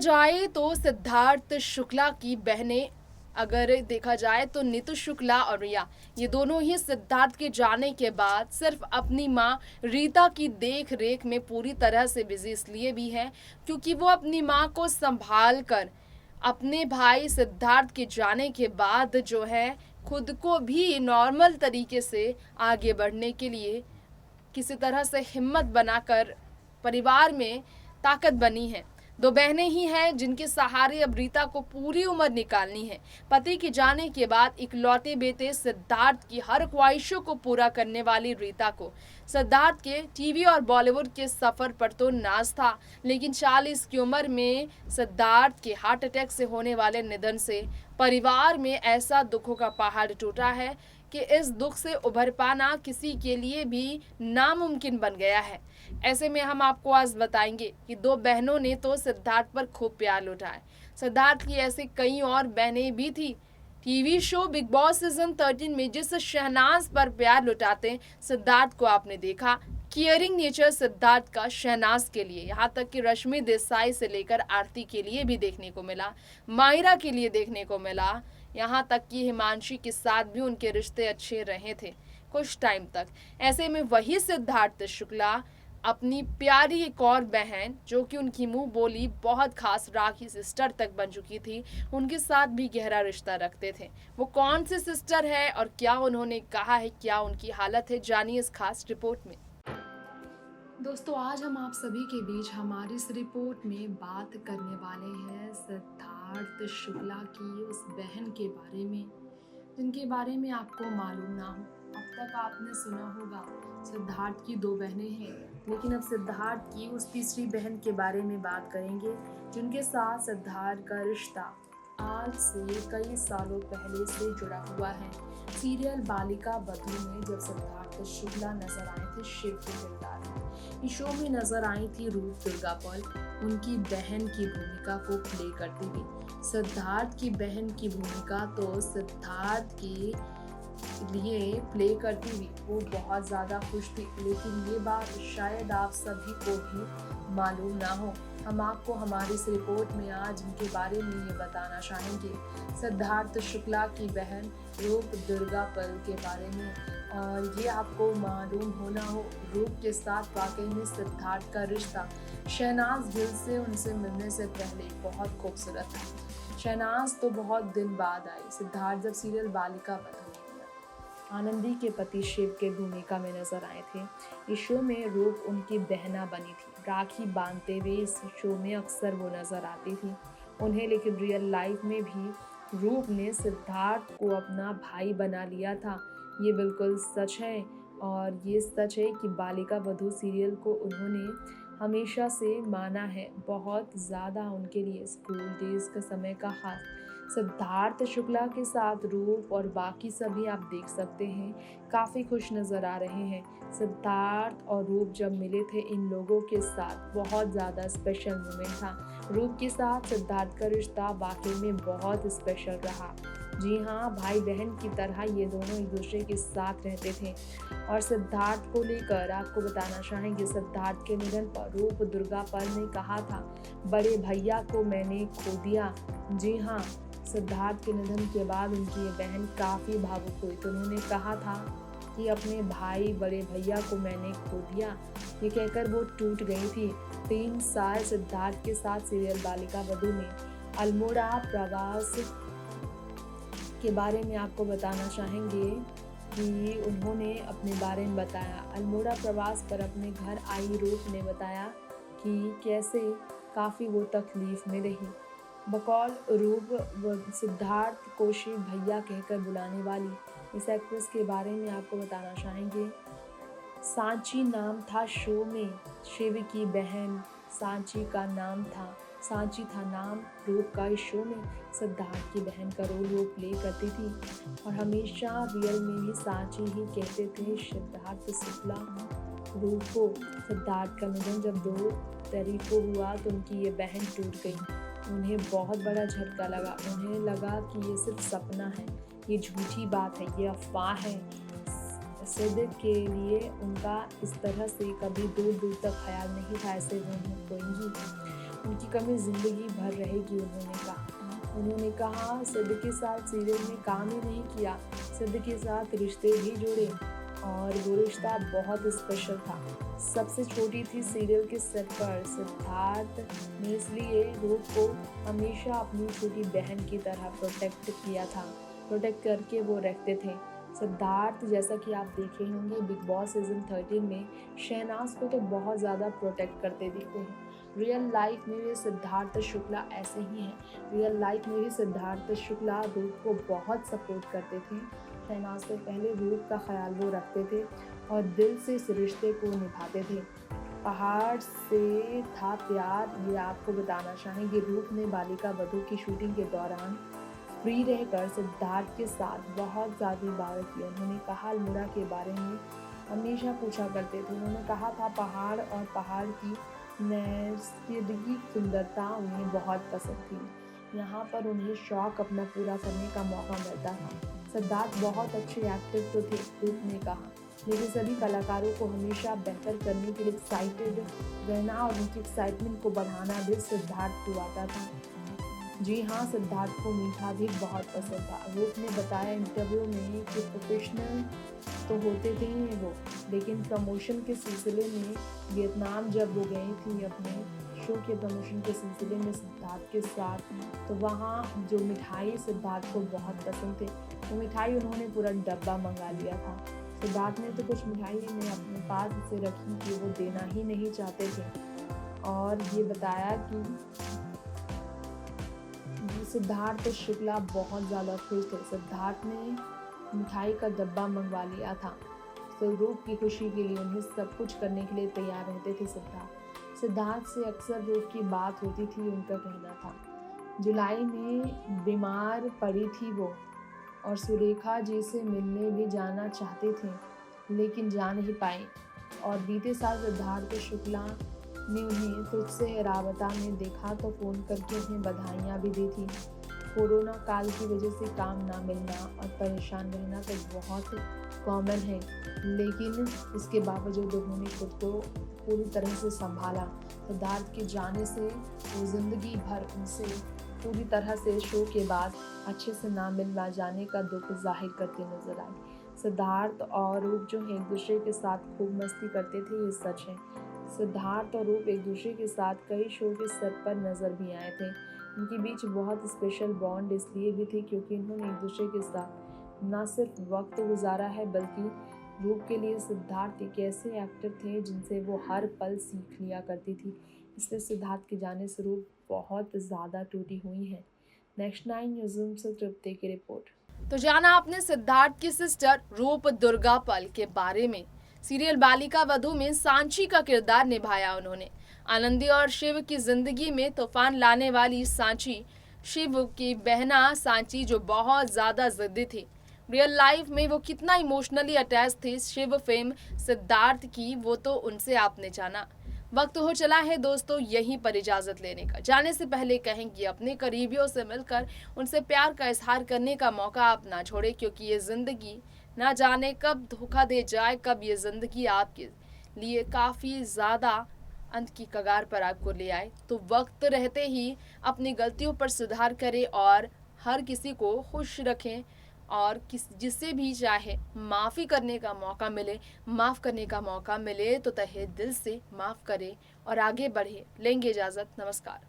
जाए तो सिद्धार्थ शुक्ला की बहनें, अगर देखा जाए तो नीतू शुक्ला और रिया, ये दोनों ही सिद्धार्थ के जाने के बाद सिर्फ अपनी माँ रीता की देख रेख में पूरी तरह से बिजी इसलिए भी हैं क्योंकि वो अपनी माँ को संभाल कर अपने भाई सिद्धार्थ के जाने के बाद जो है खुद को भी नॉर्मल तरीके से आगे बढ़ने के लिए किसी तरह से हिम्मत बनाकर परिवार में ताकत बनी है। दो बहनें ही हैं जिनके सहारे अब रीता को पूरी उम्र निकालनी है। पति के जाने के बाद इकलौते बेटे सिद्धार्थ की हर ख्वाहिशों को पूरा करने वाली रीता को सिद्धार्थ के टीवी और बॉलीवुड के सफर पर तो नाज था, लेकिन 40 की उम्र में सिद्धार्थ के हार्ट अटैक से होने वाले निधन से परिवार में ऐसा दुखों का पहाड़ टूटा है कि इस दुख से उभर पाना किसी के लिए भी नामुमकिन बन गया है। ऐसे में हम आपको आज बताएंगे कि दो बहनों ने तो सिद्धार्थ पर खूब प्यार लुटाया है। सिद्धार्थ की ऐसे कई और बहनें भी थी। TV show big boss season 13 में जिस शहनाज पर प्यार लुटाते सिद्धार्थ को आपने देखा, केयरिंग नेचर सिद्धार्थ का शहनाज के लिए, यहाँ तक कि रश्मि देसाई से लेकर आरती के लिए भी देखने को मिला, मायरा के लिए देखने को मिला, यहाँ तक कि हिमांशी के साथ भी उनके रिश्ते अच्छे रहे थे कुछ टाइम तक। ऐसे में वही सिद्धार्थ शुक्ला अपनी प्यारी एक और बहन, जो कि उनकी मुंह बोली बहुत खास राखी सिस्टर तक बन चुकी थी, उनके साथ भी गहरा रिश्ता रखते थे। वो कौन सी सिस्टर है और क्या उन्होंने कहा है, क्या उनकी हालत है, जानिए इस खास रिपोर्ट में। दोस्तों, आज हम आप सभी के बीच हमारी इस रिपोर्ट में बात करने वाले हैं सिद्धार्थ शुक्ला की उस बहन के बारे में जिनके बारे में आपको मालूम ना हो। अब तक आपने सुना होगा सिद्धार्थ की दो बहनें हैं, लेकिन अब सिद्धार्थ की उस तीसरी बहन के बारे में बात करेंगे जिनके साथ सिद्धार्थ का रिश्ता आज से कई सालों पहले से जुड़ा हुआ है। सीरियल बालिका वधू में जब सिद्धार्थ शुक्ला नजर आए थे शिव के किरदार में, इस शो में नजर आई थी रूप दुर्गापाल उनकी बहन की भूमिका को प्ले करती हुई। सिद्धार्थ की बहन की भूमिका तो सिद्धार्थ के लिए प्ले करती हुई वो बहुत ज़्यादा खुश थी, लेकिन ये बात शायद आप सभी को भी मालूम ना हो। हम आपको हमारी इस रिपोर्ट में आज इनके बारे में ये बताना चाहेंगे, सिद्धार्थ शुक्ला की बहन रूप दुर्गापाल के बारे में। और ये आपको मालूम होना हो, रूप के साथ वाकई में सिद्धार्थ का रिश्ता शहनाज गिल से उनसे मिलने से पहले बहुत खूबसूरत था। शहनाज तो बहुत दिन बाद आई। सिद्धार्थ जब सीरियल बालिका वधू आनंदी के पति शिव के भूमिका में नजर आए थे, इस शो में रूप उनकी बहना बनी थी। राखी बांधते हुए इस शो में अक्सर वो नजर आती थी उन्हें, लेकिन रियल लाइफ में भी रूप ने सिद्धार्थ को अपना भाई बना लिया था। ये बिल्कुल सच है, और ये सच है कि बालिका वधू सीरियल को उन्होंने हमेशा से माना है बहुत ज़्यादा उनके लिए स्कूल डेज का समय का खास। सिद्धार्थ शुक्ला के साथ रूप और बाकी सभी आप देख सकते हैं काफ़ी खुश नज़र आ रहे हैं। सिद्धार्थ और रूप जब मिले थे, इन लोगों के साथ बहुत ज़्यादा स्पेशल मोमेंट था। रूप के साथ सिद्धार्थ का रिश्ता वाकई में बहुत स्पेशल रहा। जी हाँ, भाई बहन की तरह ये दोनों एक दूसरे के साथ रहते थे। और सिद्धार्थ को लेकर आपको बताना चाहेंगे, सिद्धार्थ के निधन पर रूप दुर्गापाल ने कहा था, बड़े भैया को मैंने खो दिया। जी हाँ, सिद्धार्थ के निधन के बाद उनकी ये बहन काफ़ी भावुक हुई, तो उन्होंने कहा था कि अपने भाई बड़े भैया को मैंने खो दिया। ये कहकर वो टूट गई थी। 3 साल सिद्धार्थ के साथ सीरियल बालिका वधू में अल्मोड़ा प्रवास के बारे में आपको बताना चाहेंगे कि उन्होंने अपने बारे में बताया। अल्मोड़ा प्रवास पर अपने घर आई रूप ने बताया कि कैसे काफ़ी वो तकलीफ़ में रही। बकौल रूप सिद्धार्थ को शिव भैया कहकर बुलाने वाली इस एक्ट्रेस के बारे में आपको बताना चाहेंगे। सांची नाम था शो में, शिव की बहन सांची का नाम था, सांची था नाम रूप का। इस शो में सिद्धार्थ की बहन का रोल वो प्ले करती थी, और हमेशा रियल में भी सांची ही कहते थे सिद्धार्थ शुक्ला रूप को। सिद्धार्थ का निधन जब 2 तारीख को हुआ तो उनकी ये बहन टूट गई। उन्हें बहुत बड़ा झटका लगा। उन्हें लगा कि ये सिर्फ सपना है, ये झूठी बात है, ये अफवाह है। सिद्ध के लिए उनका इस तरह से कभी दूर दूर तक ख्याल नहीं था ऐसे वो होंगी। उनकी कमी ज़िंदगी भर रहेगी। उन्होंने कहा सिद्ध के साथ सीरियल में काम ही नहीं किया, सिद्ध के साथ रिश्ते भी जोड़े और वो रिश्ता बहुत स्पेशल था। सबसे छोटी थी सीरियल के सेट पर। सिद्धार्थ ने इसलिए रूप को हमेशा अपनी छोटी बहन की तरह प्रोटेक्ट किया था, प्रोटेक्ट करके वो रखते थे। सिद्धार्थ जैसा कि आप देखे होंगे बिग बॉस सीजन 13 में शहनाज को तो बहुत ज़्यादा प्रोटेक्ट करते दिखते हैं। रियल लाइफ में भी सिद्धार्थ शुक्ला ऐसे ही हैं। रियल लाइफ में भी सिद्धार्थ शुक्ला रूप को बहुत सपोर्ट करते थे। शहनाज से पहले रूप का ख्याल वो रखते थे और दिल से इस रिश्ते को निभाते थे। पहाड़ से था प्यार, ये आपको बताना चाहेंगे। रूप ने बालिका वधू की शूटिंग के दौरान फ्री रहकर सिद्धार्थ के साथ बहुत ज़्यादा बातें की। उन्होंने कहा अल्मोड़ा के बारे में हमेशा पूछा करते थे। उन्होंने कहा था पहाड़ और पहाड़ की नैसर्गिक सुंदरता उन्हें बहुत पसंद थी। यहाँ पर उन्हें शौक अपना पूरा करने का मौका मिलता था। सिद्धार्थ बहुत अच्छे एक्टर तो थे, रूप ने कहा, लेकिन सभी कलाकारों को हमेशा बेहतर करने के लिए एक्साइटेड रहना और उनकी एक्साइटमेंट को बढ़ाना भी सिद्धार्थ को आता था। जी हाँ, सिद्धार्थ को मीठा भी बहुत पसंद था। रूप ने बताया इंटरव्यू में कि प्रोफेशनल तो होते थे ही वो, लेकिन प्रमोशन के सिलसिले में वियतनाम जब वो गई थी अपने शो के प्रमोशन के सिलसिले में सिद्धार्थ के साथ, तो वहाँ जो मिठाई सिद्धार्थ को बहुत पसंद थे, वो मिठाई उन्होंने पूरा डब्बा मंगा लिया था। सिद्धार्थ ने तो कुछ मिठाई ने अपने पास इसे रखी कि वो देना ही नहीं चाहते थे और ये बताया कि सिद्धार्थ शुक्ला बहुत ज़्यादा खुश थे। सिद्धार्थ ने मिठाई का डब्बा मंगवा लिया था, तो रूप की खुशी के लिए उन्हें सब कुछ करने के लिए तैयार रहते थे। सिद्धार्थ से अक्सर रूप की बात होती थी। उनका कहना था जुलाई में बीमार पड़ी थी वो और सुरेखा जी से मिलने भी जाना चाहते थे, लेकिन जा नहीं पाए। और बीते साल सिद्धार्थ शुक्ला ने उन्हें तुझसे राबता में देखा तो फ़ोन करके उन्हें बधाइयाँ भी दी थी। कोरोना काल की वजह से काम ना मिलना और परेशान रहना तो बहुत कॉमन है, लेकिन इसके बावजूद उन्होंने खुद को पूरी तरह से संभाला। सिद्धार्थ के जाने से वो ज़िंदगी भर उनसे पूरी तरह से शो के बाद अच्छे से ना मिल जाने का दुख जाहिर करते नजर आए। सिद्धार्थ और रूप जो है एक दूसरे के साथ खूब मस्ती करते थे, ये सच है। सिद्धार्थ और रूप एक दूसरे के साथ कई शो के सेट पर नजर भी आए थे। उनके बीच बहुत स्पेशल बॉन्ड इसलिए भी थी क्योंकि उन्होंने एक दूसरे के साथ न सिर्फ वक्त गुजारा है, बल्कि रूप के लिए सिद्धार्थ एक ऐसे एक्टर थे जिनसे वो हर पल सीख लिया करती थी। इसलिए सिद्धार्थ के जाने से रूप बहुत ज़्यादा टूटी हुई है। नेक्स्ट 9 न्यूज़ से तृप्ति की रिपोर्ट। तो जाना आपने सिद्धार्थ की सिस्टर रूप दुर्गापाल के बारे में। सीरियल बालिका वधू में सांची का किरदार निभाया उन्होंने। आनंदी और शिव की जिंदगी में तूफान लाने वाली सांची, शिव की बहना सांची जो बहुत ज्यादा जिद्दी थी। रियल लाइफ में वो कितना इमोशनली अटैच थी शिव फेम सिद्धार्थ की, वो तो उनसे आपने जाना। वक्त हो चला है दोस्तों यहीं पर इजाजत लेने का। जाने से पहले कहेंगे अपने करीबियों से मिलकर उनसे प्यार का इजहार करने का मौका आप ना छोड़े, क्योंकि ये जिंदगी ना जाने कब धोखा दे जाए, कब ये जिंदगी आपके लिए काफ़ी ज़्यादा अंत की कगार पर आपको ले आए। तो वक्त रहते ही अपनी गलतियों पर सुधार करें और हर किसी को खुश रखें और जिससे भी चाहे माफ़ी करने का मौका मिले, माफ़ करने का मौका मिले तो तहे दिल से माफ़ करें और आगे बढ़े। लेंगे इजाज़त, नमस्कार।